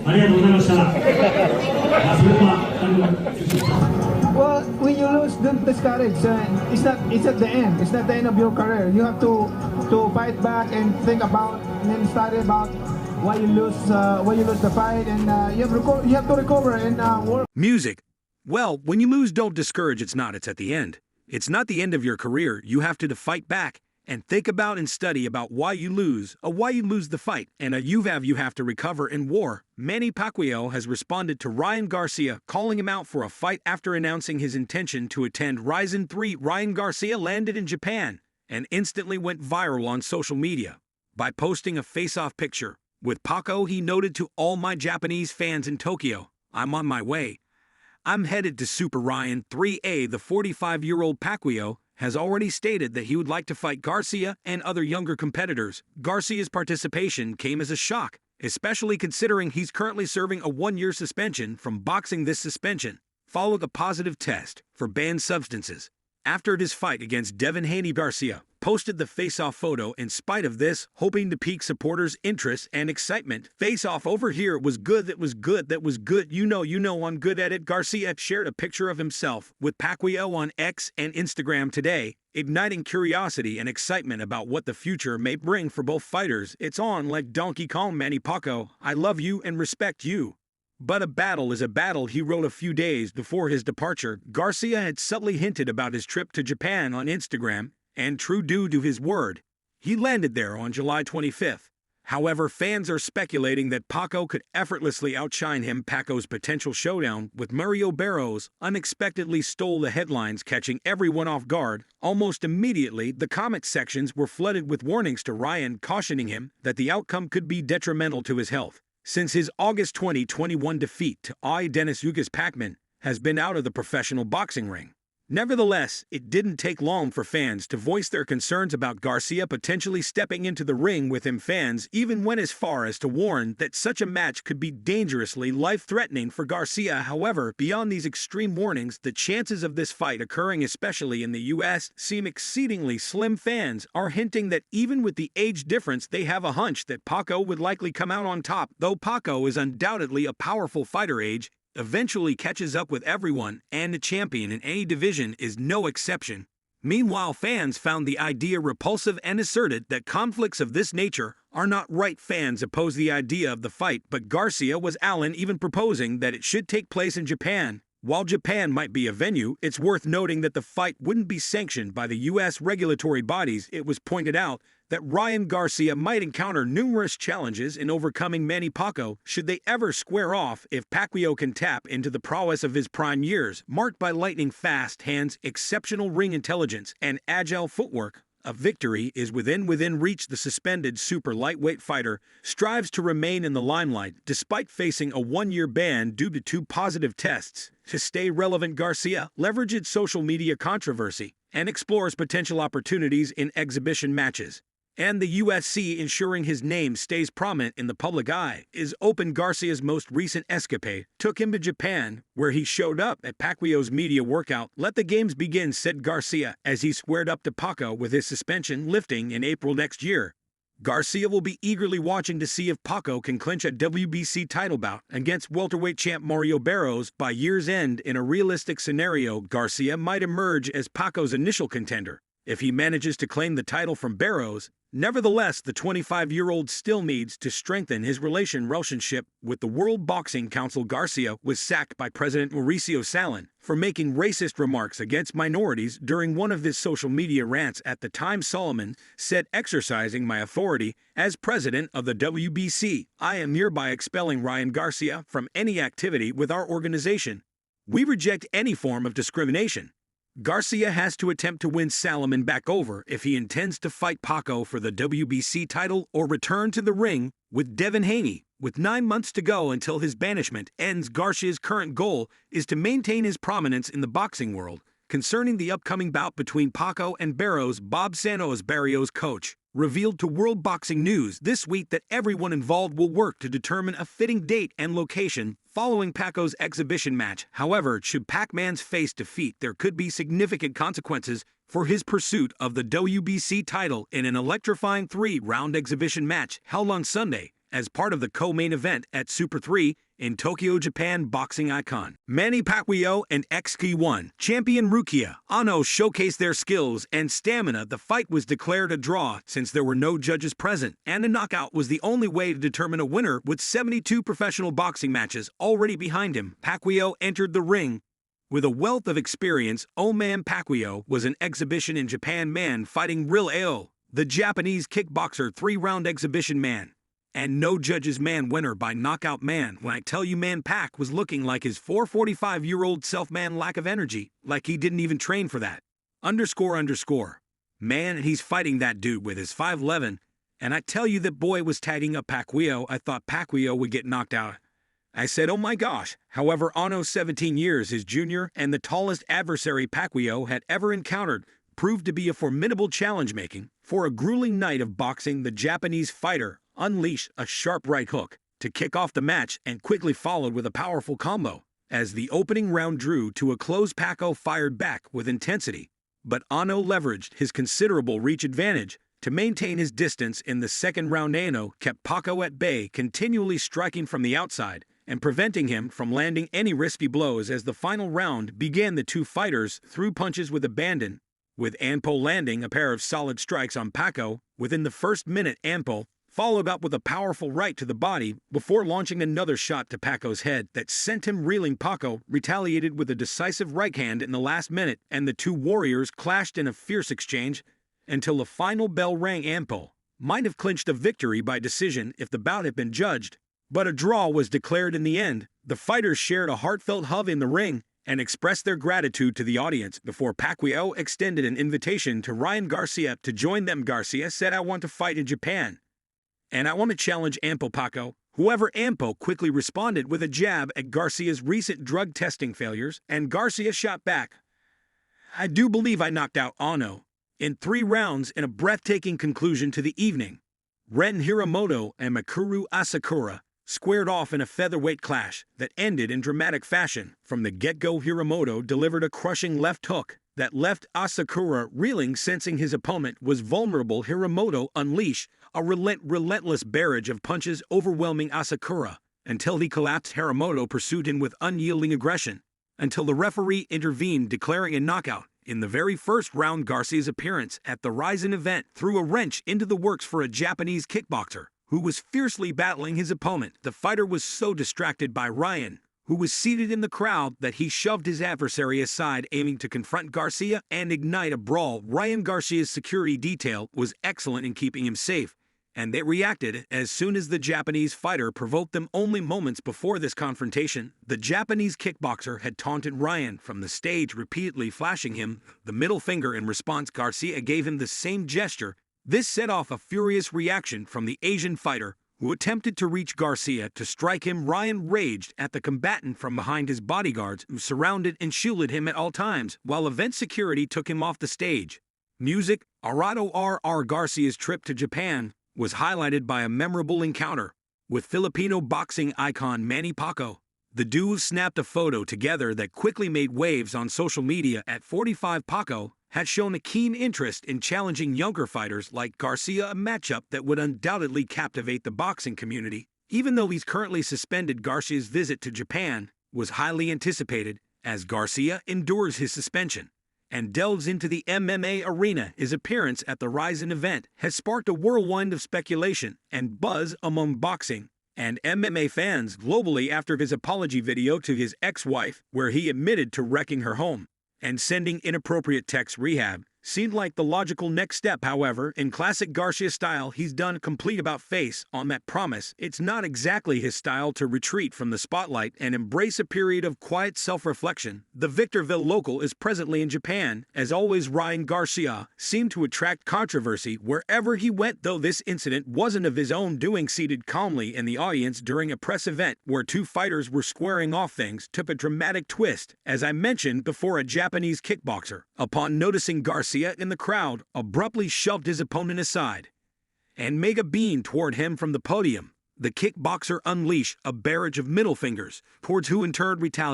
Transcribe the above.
ありがとうございました。それでは、Well, when you lose, don't discourage. It's at the end. It's not the end of your career. You have to fight back and think about and then study about why you lose the fight, and you have to recover and work. Music. Well, when you lose, don't discourage. It's at the end. It's not the end of your career. You have to fight back and think about and study about why you lose the fight, and you have to recover in war. Manny Pacquiao has responded to Ryan Garcia, calling him out for a fight after announcing his intention to attend Ryzen 3. Ryan Garcia landed in Japan and instantly went viral on social media by posting a face-off picture. With Pacquiao, he noted to all my Japanese fans in Tokyo, "I'm on my way. I'm headed to Super Ryan 3A." The 45-year-old Pacquiao has already stated that he would like to fight Garcia and other younger competitors. Garcia's participation came as a shock, especially considering he's currently serving a 1-year suspension from boxing. This suspension followed a positive test for banned substances. After his fight against Devin Haney, Garcia posted the face-off photo in spite of this, hoping to pique supporters' interest and excitement. "Face-off over here was good, that was good, that was good, you know I'm good at it." Garcia shared a picture of himself with Pacquiao on X and Instagram today, igniting curiosity and excitement about what the future may bring for both fighters. "It's on like Donkey Kong, Manny Pacquiao. I love you and respect you. But a battle is a battle," he wrote a few days before his departure. Garcia had subtly hinted about his trip to Japan on Instagram, and true to his word, he landed there on July 25th. However, fans are speculating that Pacquiao could effortlessly outshine him. Pacquiao's potential showdown with Mario Barrios unexpectedly stole the headlines, catching everyone off guard. Almost immediately, the comment sections were flooded with warnings to Ryan, cautioning him that the outcome could be detrimental to his health. Since his August 2021 defeat to Dennis Ugas, Pacman has been out of the professional boxing ring. Nevertheless, it didn't take long for fans to voice their concerns about Garcia potentially stepping into the ring with him. Fans even went as far as to warn that such a match could be dangerously life-threatening for Garcia. However, beyond these extreme warnings, the chances of this fight occurring, especially in the U.S., seem exceedingly slim. Fans are hinting that even with the age difference, they have a hunch that Pacquiao would likely come out on top. Though Pacquiao is undoubtedly a powerful fighter, age eventually catches up with everyone, and the champion in any division is no exception. Meanwhile, fans found the idea repulsive and asserted that conflicts of this nature are not right. Fans opposed the idea of the fight, but Garcia was even proposing that it should take place in Japan. While Japan might be a venue, it's worth noting that the fight wouldn't be sanctioned by the U.S. regulatory bodies. It was pointed out that Ryan Garcia might encounter numerous challenges in overcoming Manny Pacquiao should they ever square off. If Pacquiao can tap into the prowess of his prime years, marked by lightning-fast hands, exceptional ring intelligence, and agile footwork, a victory is within reach. The suspended super lightweight fighter strives to remain in the limelight despite facing a 1-year ban due to 2 positive tests. To stay relevant, Garcia leverages social media controversy and explores potential opportunities in exhibition matches. And the UFC, ensuring his name stays prominent in the public eye, is open. Garcia's most recent escapade took him to Japan, where he showed up at Pacquiao's media workout. "Let the games begin," said Garcia as he squared up to Pacquiao with his suspension lifting in April next year. Garcia will be eagerly watching to see if Pacquiao can clinch a WBC title bout against welterweight champ Mario Barrios by year's end. In a realistic scenario, Garcia might emerge as Pacquiao's initial contender if he manages to claim the title from Barrios. Nevertheless, the 25-year-old still needs to strengthen his relationship with the World Boxing Council. Garcia was sacked by President Mauricio Salin for making racist remarks against minorities during one of his social media rants. At the time, Solomon said, "Exercising my authority as president of the WBC, I am hereby expelling Ryan Garcia from any activity with our organization. We reject any form of discrimination." Garcia has to attempt to win Salomon back over if he intends to fight Pacquiao for the WBC title or return to the ring with Devin Haney. With 9 months to go until his banishment ends, Garcia's current goal is to maintain his prominence in the boxing world. Concerning the upcoming bout between Pacquiao and Barrios, Bob Santos, Barrios' coach, revealed to World Boxing News this week that everyone involved will work to determine a fitting date and location following Pacquiao's exhibition match. However, should Pacman's face defeat, there could be significant consequences for his pursuit of the WBC title in an electrifying 3-round exhibition match held on Sunday as part of the co-main event at Super 3 in Tokyo, Japan. Boxing icon Manny Pacquiao and XK1 champion Rukia Ano showcased their skills and stamina. The fight was declared a draw since there were no judges present, and a knockout was the only way to determine a winner. With 72 professional boxing matches already behind him, Pacquiao entered the ring with a wealth of experience. Manny Pacquiao was an exhibition in Japan man fighting Real AO, the Japanese kickboxer, 3-round exhibition man, and no judges man winner by knockout. Man, when I tell you, man, Pac was looking like his 445-year-old self. Man, lack of energy, like he didn't even train for that. Man, he's fighting that dude with his 5'11", and I tell you, that boy was tagging up Pacquiao. I thought Pacquiao would get knocked out. I said, oh my gosh. However, Ano, 17 years his junior and the tallest adversary Pacquiao had ever encountered, proved to be a formidable challenge. Making for a grueling night of boxing, the Japanese fighter unleashed a sharp right hook to kick off the match and quickly followed with a powerful combo. As the opening round drew to a close, Pacquiao fired back with intensity, but Ano leveraged his considerable reach advantage to maintain his distance. In the second round, Ano kept Pacquiao at bay, continually striking from the outside and preventing him from landing any risky blows. As the final round began, the two fighters threw punches with abandon, with Ano landing a pair of solid strikes on Pacquiao within the first minute. Ano followed up with a powerful right to the body before launching another shot to Pacquiao's head that sent him reeling. Pacquiao retaliated with a decisive right hand in the last minute, and the two warriors clashed in a fierce exchange until the final bell rang. Ano might have clinched a victory by decision if the bout had been judged, but a draw was declared in the end. The fighters shared a heartfelt hug in the ring and expressed their gratitude to the audience before Pacquiao extended an invitation to Ryan Garcia to join them. Garcia said, I want to fight in Japan, and I want to challenge Pacquiao. However, Ano quickly responded with a jab at Garcia's recent drug testing failures, and Garcia shot back, I do believe I knocked out Ano in 3 rounds in a breathtaking conclusion to the evening. Ren Hiramoto and Mikuru Asakura squared off in a featherweight clash that ended in dramatic fashion. From the get-go, Hiramoto delivered a crushing left hook that left Asakura reeling. Sensing his opponent was vulnerable, Hiramoto unleashed a relentless barrage of punches, overwhelming Asakura until he collapsed. Hiramoto pursued him with unyielding aggression until the referee intervened, declaring a knockout. In the very first round, Garcia's appearance at the Rizin event threw a wrench into the works for a Japanese kickboxer who was fiercely battling his opponent. The fighter was so distracted by Ryan, who was seated in the crowd, that he shoved his adversary aside, aiming to confront Garcia and ignite a brawl. Ryan Garcia's security detail was excellent in keeping him safe, and they reacted as soon as the Japanese fighter provoked them. Only moments before this confrontation, the Japanese kickboxer had taunted Ryan from the stage, repeatedly flashing him the middle finger. In response, Garcia gave him the same gesture. This set off a furious reaction from the Asian fighter, who attempted to reach Garcia to strike him. Ryan raged at the combatant from behind his bodyguards, who surrounded and shielded him at all times, while event security took him off the stage. Music. Arado R.R. Garcia's trip to Japan was highlighted by a memorable encounter with Filipino boxing icon Manny Pacquiao. The duo snapped a photo together that quickly made waves on social media. At 45, Pacquiao had shown a keen interest in challenging younger fighters like Garcia, a matchup that would undoubtedly captivate the boxing community. Even though he's currently suspended, Garcia's visit to Japan was highly anticipated as Garcia endures his suspension and delves into the MMA arena. His appearance at the Rizin event has sparked a whirlwind of speculation and buzz among boxing and MMA fans globally after his apology video to his ex-wife, where he admitted to wrecking her home and sending inappropriate texts. Rehab seemed like the logical next step. However, in classic Garcia style, he's done complete about-face on that promise. It's not exactly his style to retreat from the spotlight and embrace a period of quiet self-reflection. The Victorville local is presently in Japan. As always, Ryan Garcia seemed to attract controversy wherever he went, though this incident wasn't of his own doing. Seated calmly in the audience during a press event where two fighters were squaring off, things took a dramatic twist. As I mentioned before, a Japanese kickboxer, upon noticing Garcia in the crowd, abruptly shoved his opponent aside and made a beam toward him from the podium. The kickboxer unleashed a barrage of middle fingers towards who in turn retaliated.